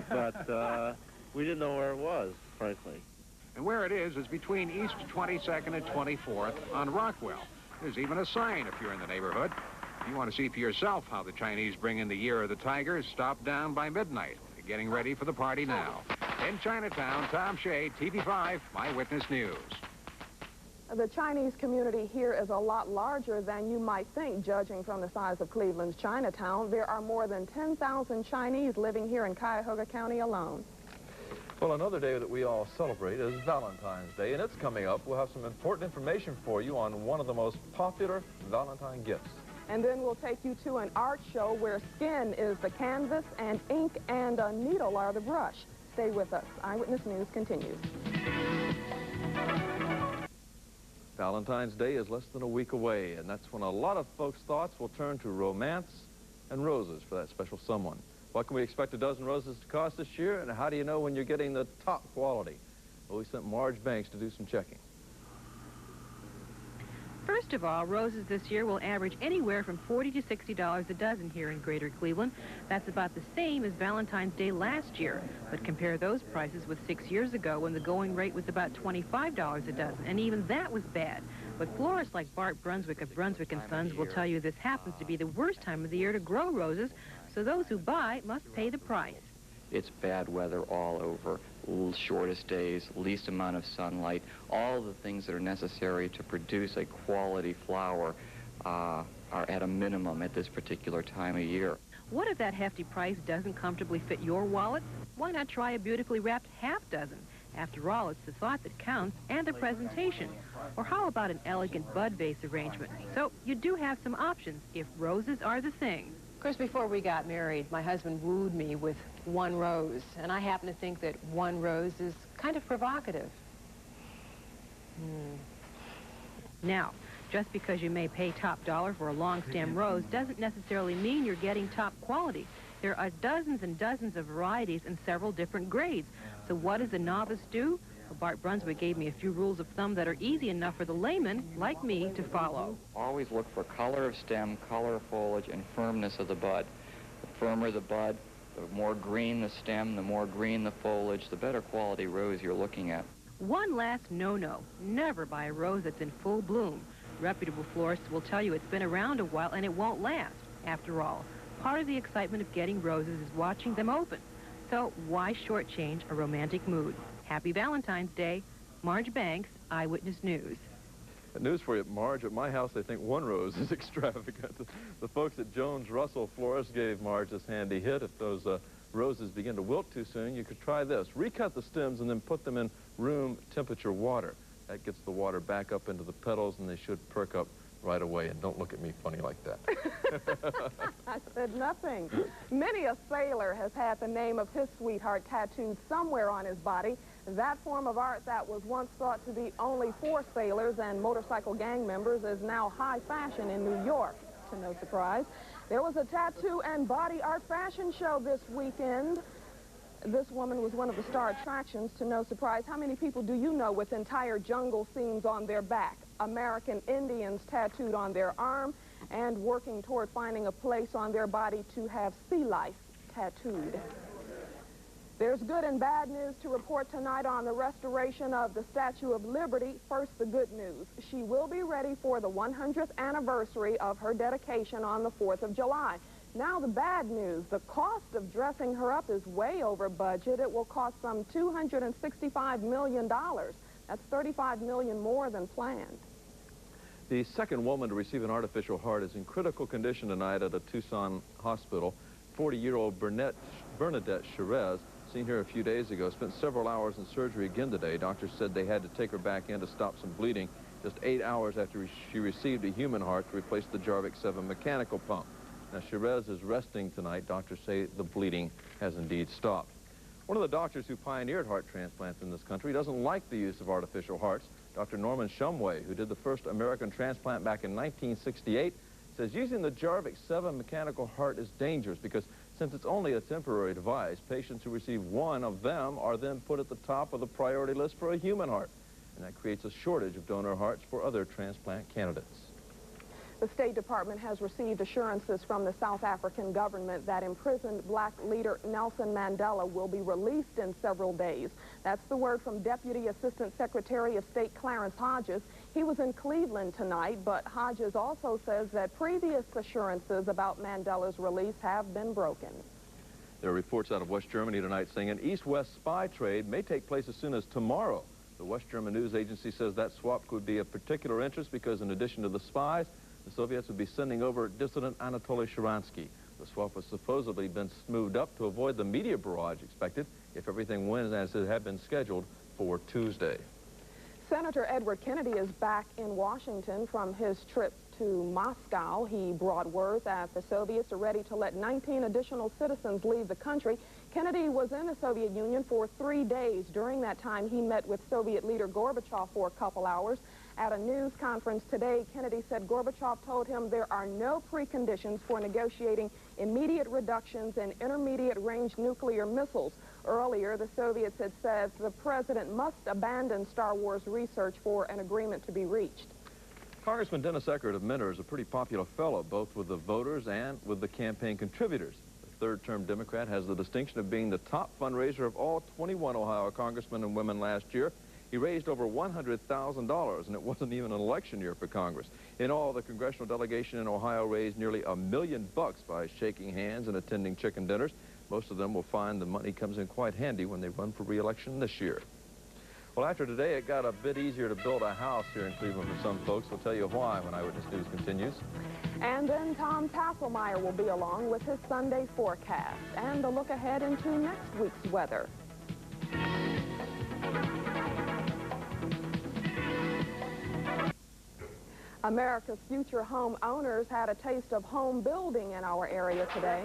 but we didn't know where it was, frankly. And where it is between East 22nd and 24th on Rockwell. There's even a sign if you're in the neighborhood. If you want to see for yourself how the Chinese bring in the Year of the Tiger, stop down by midnight. They're getting ready for the party now. In Chinatown, Tom Shea, TV5, Eyewitness News. The Chinese community here is a lot larger than you might think, judging from the size of Cleveland's Chinatown. There are more than 10,000 Chinese living here in Cuyahoga County alone. Well, another day that we all celebrate is Valentine's Day, and it's coming up. We'll have some important information for you on one of the most popular Valentine gifts. And then we'll take you to an art show where skin is the canvas and ink and a needle are the brush. Stay with us. Eyewitness News continues. Valentine's Day is less than a week away, and that's when a lot of folks' thoughts will turn to romance and roses for that special someone. What can we expect a dozen roses to cost this year, and how do you know when you're getting the top quality? Well, we sent Marge Banks to do some checking. First of all, roses this year will average anywhere from $40 to $60 a dozen here in Greater Cleveland. That's about the same as Valentine's Day last year. But compare those prices with 6 years ago when the going rate was about $25 a dozen, and even that was bad. But florists like Bart Brunswick of Brunswick & Sons will tell you this happens to be the worst time of the year to grow roses, so those who buy must pay the price. It's bad weather all over, shortest days, least amount of sunlight. All the things that are necessary to produce a quality flower are at a minimum at this particular time of year. What if that hefty price doesn't comfortably fit your wallet? Why not try a beautifully wrapped half dozen? After all, it's the thought that counts and the presentation. Or how about an elegant bud vase arrangement? So you do have some options if roses are the thing. Of course, before we got married, my husband wooed me with one rose, and I happen to think that one rose is kind of provocative. Now, just because you may pay top dollar for a long stem rose doesn't necessarily mean you're getting top quality. There are dozens and dozens of varieties in several different grades. So what does a novice do? Well, Bart Brunswick gave me a few rules of thumb that are easy enough for the layman, like me, to follow. Always look for color of stem, color of foliage, and firmness of the bud. The firmer the bud, the more green the stem, the more green the foliage, the better quality rose you're looking at. One last no-no. Never buy a rose that's in full bloom. Reputable florists will tell you it's been around a while and it won't last. After all, part of the excitement of getting roses is watching them open. So why shortchange a romantic mood? Happy Valentine's Day. Marge Banks, Eyewitness News. News for you, Marge. At my house, they think one rose is extravagant. The folks at Jones Russell Florist gave Marge this handy hit. If those roses begin to wilt too soon, you could try this. Recut the stems and then put them in room temperature water. That gets the water back up into the petals, and they should perk up right away. And don't look at me funny like that. I said nothing. Many a sailor has had the name of his sweetheart tattooed somewhere on his body. That form of art that was once thought to be only for sailors and motorcycle gang members is now high fashion in New York, to no surprise. There was a tattoo and body art fashion show this weekend. This woman was one of the star attractions, to no surprise. How many people do you know with entire jungle scenes on their back, American Indians tattooed on their arm, and working toward finding a place on their body to have sea life tattooed? There's good and bad news to report tonight on the restoration of the Statue of Liberty. First, the good news. She will be ready for the 100th anniversary of her dedication on the 4th of July. Now, the bad news. The cost of dressing her up is way over budget. It will cost some $265 million. That's $35 million more than planned. The second woman to receive an artificial heart is in critical condition tonight at a Tucson hospital. 40-year-old Bernadette Cherez, seen here a few days ago, spent several hours in surgery again today. Doctors said they had to take her back in to stop some bleeding just 8 hours after she received a human heart to replace the Jarvik 7 mechanical pump. Now, Cherez is resting tonight. Doctors say the bleeding has indeed stopped. One of the doctors who pioneered heart transplants in this country doesn't like the use of artificial hearts. Dr. Norman Shumway, who did the first American transplant back in 1968, says using the Jarvik 7 mechanical heart is dangerous because since it's only a temporary device, patients who receive one of them are then put at the top of the priority list for a human heart. And that creates a shortage of donor hearts for other transplant candidates. The State Department has received assurances from the South African government that imprisoned black leader Nelson Mandela will be released in several days. That's the word from Deputy Assistant Secretary of State Clarence Hodges. He was in Cleveland tonight, but Hodges also says that previous assurances about Mandela's release have been broken. There are reports out of West Germany tonight saying an East-West spy trade may take place as soon as tomorrow. The West German news agency says that swap could be of particular interest because in addition to the spies, the Soviets would be sending over dissident Anatoly Sharansky. The swap has supposedly been smoothed up to avoid the media barrage expected if everything went as it had been scheduled for Tuesday. Senator Edward Kennedy is back in Washington from his trip to Moscow. He brought word that the Soviets are ready to let 19 additional citizens leave the country. Kennedy was in the Soviet Union for 3 days. During that time, he met with Soviet leader Gorbachev for a couple hours. At a news conference today, Kennedy said Gorbachev told him there are no preconditions for negotiating immediate reductions in intermediate-range nuclear missiles. Earlier, the Soviets had said the president must abandon Star Wars research for an agreement to be reached. Congressman Dennis Eckert of Mentor is a pretty popular fellow, both with the voters and with the campaign contributors. The third-term Democrat has the distinction of being the top fundraiser of all 21 Ohio congressmen and women last year. He raised over $100,000, and it wasn't even an election year for Congress. In all, the congressional delegation in Ohio raised nearly $1 million by shaking hands and attending chicken dinners. Most of them will find the money comes in quite handy when they run for re-election this year. Well, after today, it got a bit easier to build a house here in Cleveland for some folks. We'll tell you why when Eyewitness News continues. And then Tom Tasselmeyer will be along with his Sunday forecast and a look ahead into next week's weather. America's future home owners had a taste of home building in our area today.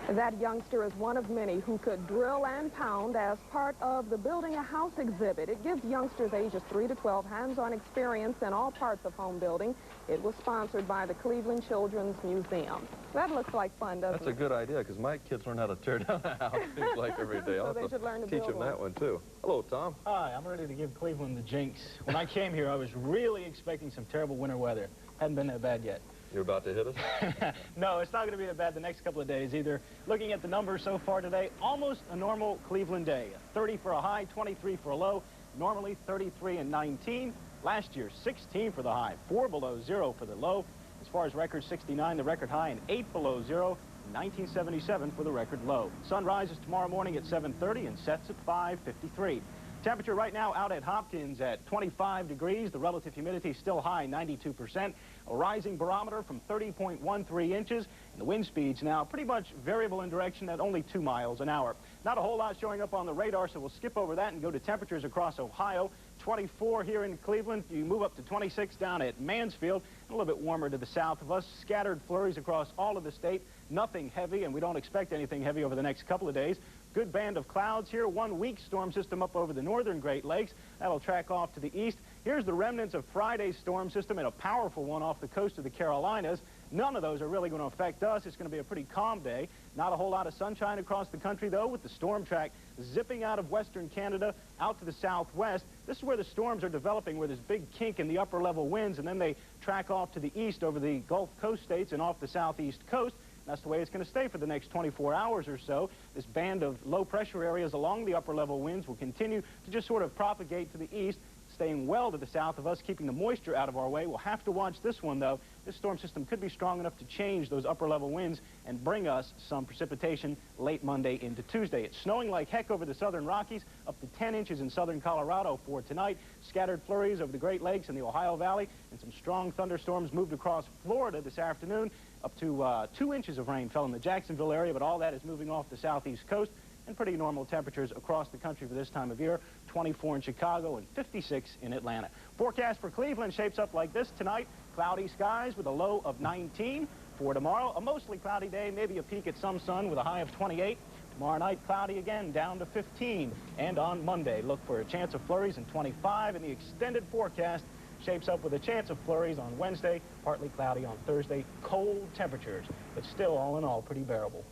That youngster is one of many who could drill and pound as part of the Building a House exhibit. It gives youngsters ages 3 to 12 hands-on experience in all parts of home building. It was sponsored by the Cleveland Children's Museum. That looks like fun, doesn't it? That's a good idea, because my kids learn how to tear down a house, seems like, every day. So they should learn to teach build them one. that one, too. Hello, Tom. Hi, I'm ready to give Cleveland the jinx. When I came here, I was really expecting some terrible winter weather. Hadn't been that bad yet. You're about to hit us? No, it's not going to be that bad the next couple of days either. Looking at the numbers so far today, almost a normal Cleveland day. 30 for a high, 23 for a low. Normally 33 and 19. Last year, 16 for the high, 4 below 0 for the low. As far as record 69, the record high, and 8 below 0, 1977 for the record low. Sun rises tomorrow morning at 7:30 and sets at 5:53. Temperature right now out at Hopkins at 25 degrees. The relative humidity still high, 92%. A rising barometer from 30.13 inches. And the wind speeds now pretty much variable in direction at only 2 miles an hour. Not a whole lot showing up on the radar, so we'll skip over that and go to temperatures across Ohio. 24 here in Cleveland. You move up to 26 down at Mansfield. A little bit warmer to the south of us. Scattered flurries across all of the state. Nothing heavy, and we don't expect anything heavy over the next couple of days. Good band of clouds here. One weak storm system up over the northern Great Lakes. That'll track off to the east. Here's the remnants of Friday's storm system and a powerful one off the coast of the Carolinas. None of those are really going to affect us. It's going to be a pretty calm day. Not a whole lot of sunshine across the country, though, with the storm track zipping out of western Canada out to the southwest. This is where the storms are developing, where there's big kink in the upper level winds, and then they track off to the east over the Gulf Coast states and off the southeast coast. That's the way it's going to stay for the next 24 hours or so. This band of low pressure areas along the upper level winds will continue to just sort of propagate to the east, staying well to the south of us, keeping the moisture out of our way. We'll have to watch this one, though. This storm system could be strong enough to change those upper level winds and bring us some precipitation late Monday into Tuesday. It's snowing like heck over the southern Rockies, up to 10 inches in southern Colorado for tonight. Scattered flurries over the Great Lakes and the Ohio Valley, and some strong thunderstorms moved across Florida this afternoon. Up to 2 inches of rain fell in the Jacksonville area, but all that is moving off the southeast coast. And pretty normal temperatures across the country for this time of year. 24 in Chicago and 56 in Atlanta. Forecast for Cleveland shapes up like this tonight. Cloudy skies with a low of 19. For tomorrow, a mostly cloudy day, maybe a peek at some sun with a high of 28. Tomorrow night, cloudy again, down to 15. And on Monday, look for a chance of flurries and 25. And the extended forecast shapes up with a chance of flurries on Wednesday, partly cloudy on Thursday. Cold temperatures, but still, all in all, pretty bearable.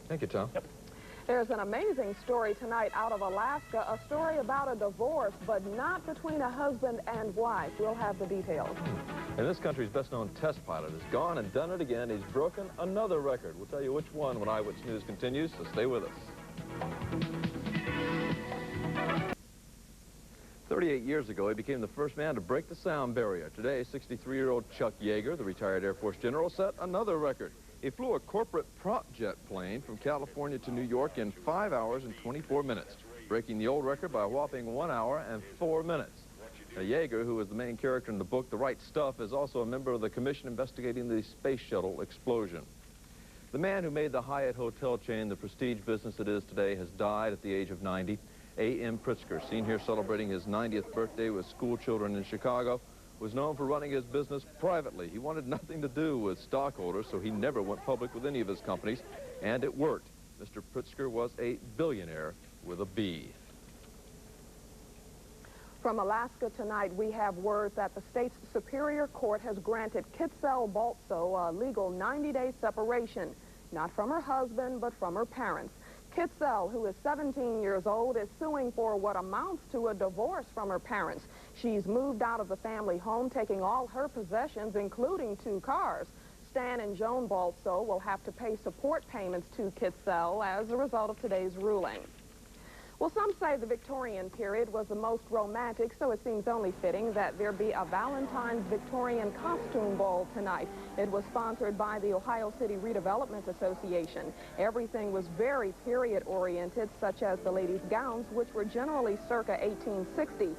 Thank you, Tom. Yep. There's an amazing story tonight out of Alaska, a story about a divorce, but not between a husband and wife. We'll have the details. And this country's best-known test pilot has gone and done it again. He's broken another record. We'll tell you which one when Eyewitness News continues, so stay with us. 38 years ago, he became the first man to break the sound barrier. Today, 63-year-old Chuck Yeager, the retired Air Force general, set another record. He flew a corporate prop jet plane from California to New York in 5 hours and 24 minutes, breaking the old record by a whopping 1 hour and 4 minutes. Now, Yeager, who is the main character in the book The Right Stuff, is also a member of the commission investigating the space shuttle explosion. The man who made the Hyatt hotel chain the prestige business it is today has died at the age of 90. A.M. Pritzker, seen here celebrating his 90th birthday with school children in Chicago, was known for running his business privately. He wanted nothing to do with stockholders, so he never went public with any of his companies, and it worked. Mr. Pritzker was a billionaire with a B. From Alaska tonight, we have word that the state's Superior Court has granted Kitzel Baltso a legal 90-day separation, not from her husband, but from her parents. Kitzel, who is 17 years old, is suing for what amounts to a divorce from her parents. She's moved out of the family home, taking all her possessions, including 2 cars. Stan and Joan Baltso will have to pay support payments to Kitzel as a result of today's ruling. Well, some say the Victorian period was the most romantic, so it seems only fitting that there be a Valentine's Victorian Costume Ball tonight. It was sponsored by the Ohio City Redevelopment Association. Everything was very period-oriented, such as the ladies' gowns, which were generally circa 1860.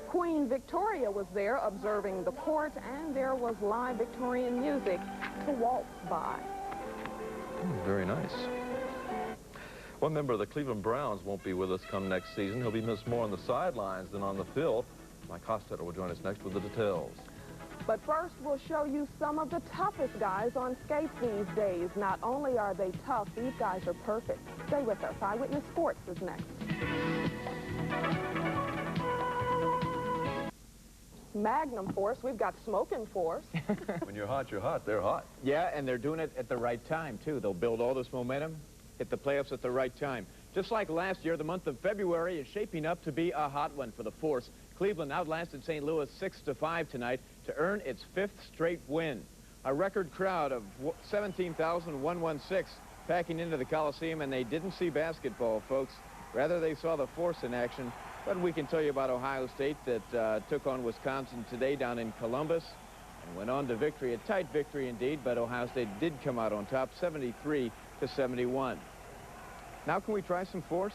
Queen Victoria was there observing the court, and there was live Victorian music to waltz by. Very nice. One member of the Cleveland Browns won't be with us come next season. He'll be missed more on the sidelines than on the field. Mike Hostetter will join us next with the details. But first, we'll show you some of the toughest guys on skates these days. Not only are they tough, these guys are perfect. Stay with us. Eyewitness Sports is next. Magnum Force, we've got Smoking Force. When you're hot, they're hot. Yeah, and they're doing it at the right time, too. They'll build all this momentum, hit the playoffs at the right time. Just like last year, the month of February is shaping up to be a hot one for the Force. Cleveland outlasted St. Louis 6-5 tonight to earn its 5th straight win. A record crowd of 17,116 packing into the Coliseum, and they didn't see basketball, folks. Rather, they saw the Force in action. But we can tell you about Ohio State that took on Wisconsin today down in Columbus and went on to victory, a tight victory indeed, but Ohio State did come out on top, 73-71. Now can we try some Force?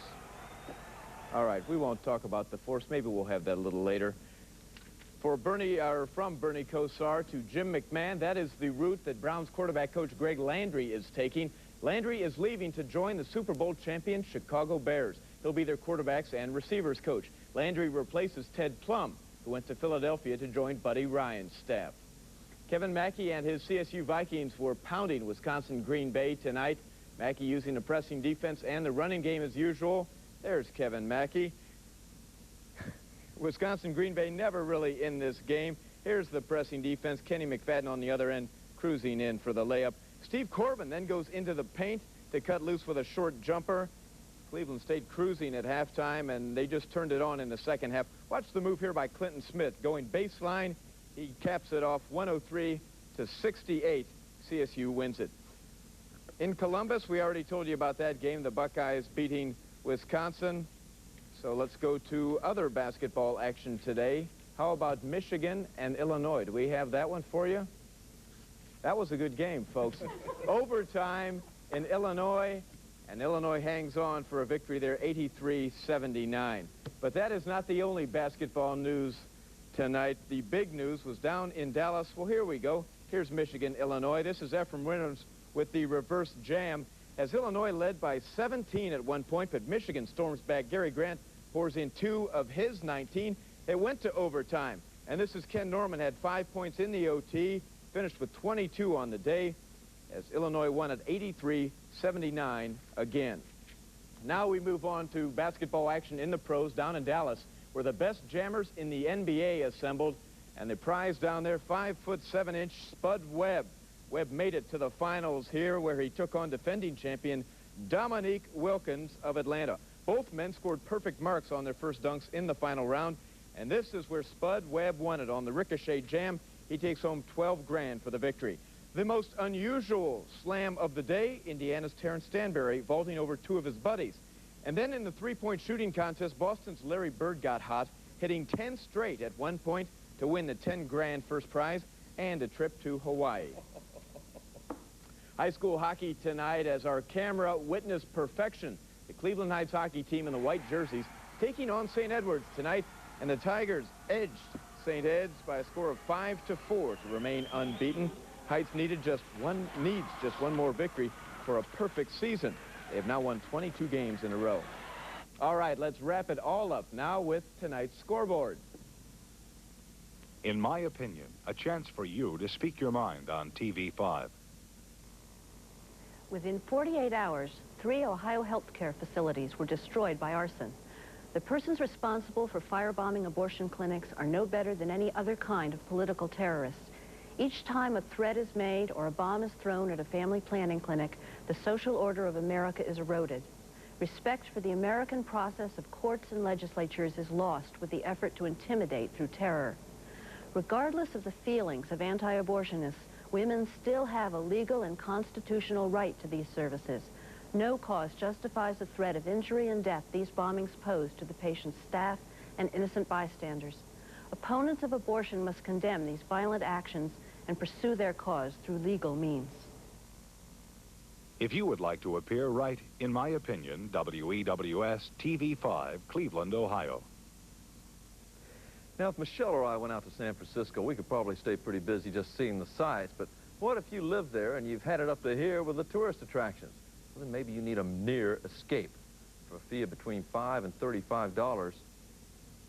All right, we won't talk about the Force. Maybe we'll have that a little later. From Bernie Kosar to Jim McMahon, that is the route that Browns quarterback coach Greg Landry is taking. Landry is leaving to join the Super Bowl champion Chicago Bears. He'll be their quarterbacks and receivers coach. Landry replaces Ted Plum, who went to Philadelphia to join Buddy Ryan's staff. Kevin Mackey and his CSU Vikings were pounding Wisconsin Green Bay tonight. Mackey using the pressing defense and the running game as usual. There's Kevin Mackey. Wisconsin Green Bay never really in this game. Here's the pressing defense. Kenny McFadden on the other end cruising in for the layup. Steve Corbin then goes into the paint to cut loose with a short jumper. Cleveland State cruising at halftime, and they just turned it on in the second half. Watch the move here by Clinton Smith. Going baseline, he caps it off 103-68. CSU wins it. In Columbus, we already told you about that game. The Buckeyes beating Wisconsin. So let's go to other basketball action today. How about Michigan and Illinois? Do we have that one for you? That was a good game, folks. Overtime in Illinois. And Illinois hangs on for a victory there, 83-79. But that is not the only basketball news tonight. The big news was down in Dallas. Well, here we go. Here's Michigan, Illinois. This is Ephraim Reynolds with the reverse jam. As Illinois led by 17 at one point, but Michigan storms back. Gary Grant pours in 2 of his 19. It went to overtime. And this is Ken Norman, had 5 points in the OT, finished with 22 on the day, as Illinois won at 83-79 again. Now we move on to basketball action in the pros down in Dallas, where the best jammers in the NBA assembled, and the prize down there, 5'7" Spud Webb. Webb made it to the finals here, where he took on defending champion Dominique Wilkins of Atlanta. Both men scored perfect marks on their first dunks in the final round, and this is where Spud Webb won it on the ricochet jam. He takes home 12 grand for the victory. The most unusual slam of the day, Indiana's Terrence Stanberry vaulting over two of his buddies. And then in the three-point shooting contest, Boston's Larry Bird got hot, hitting 10 straight at one point to win the 10 grand first prize and a trip to Hawaii. High school hockey tonight as our camera witnessed perfection. The Cleveland Heights hockey team in the white jerseys taking on St. Edwards tonight, and the Tigers edged St. Ed's by a score of 5-4 to remain unbeaten. Heights needs just one more victory for a perfect season. They have now won 22 games in a row. All right, let's wrap it all up now with tonight's scoreboard. In my opinion, a chance for you to speak your mind on TV5. Within 48 hours, 3 Ohio healthcare facilities were destroyed by arson. The persons responsible for firebombing abortion clinics are no better than any other kind of political terrorists. Each time a threat is made or a bomb is thrown at a family planning clinic, the social order of America is eroded. Respect for the American process of courts and legislatures is lost with the effort to intimidate through terror. Regardless of the feelings of anti-abortionists, women still have a legal and constitutional right to these services. No cause justifies the threat of injury and death these bombings pose to the patient's staff and innocent bystanders. Opponents of abortion must condemn these violent actions and pursue their cause through legal means. If you would like to appear, write, In My Opinion, WEWS TV5, Cleveland, Ohio. Now, if Michelle or I went out to San Francisco, we could probably stay pretty busy just seeing the sights. But what if you live there and you've had it up to here with the tourist attractions? Well, then maybe you need a near escape. For a fee of between $5 and $35,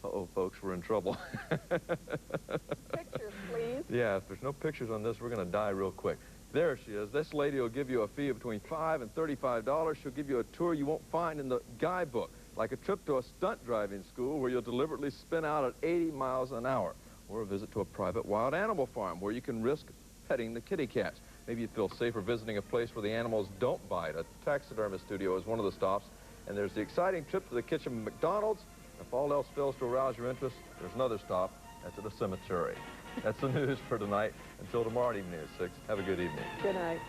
uh-oh, folks, we're in trouble. Pictures, please. Yeah, if there's no pictures on this, we're going to die real quick. There she is. This lady will give you a fee of between $5 and $35. She'll give you a tour you won't find in the guidebook, like a trip to a stunt driving school where you'll deliberately spin out at 80 miles an hour, or a visit to a private wild animal farm where you can risk petting the kitty cats. Maybe you'd feel safer visiting a place where the animals don't bite. A taxidermist studio is one of the stops, and there's the exciting trip to the kitchen of McDonald's. If all else fails to arouse your interest, there's another stop. That's at a cemetery. That's the news for tonight. Until tomorrow evening at 6, have a good evening. Good night.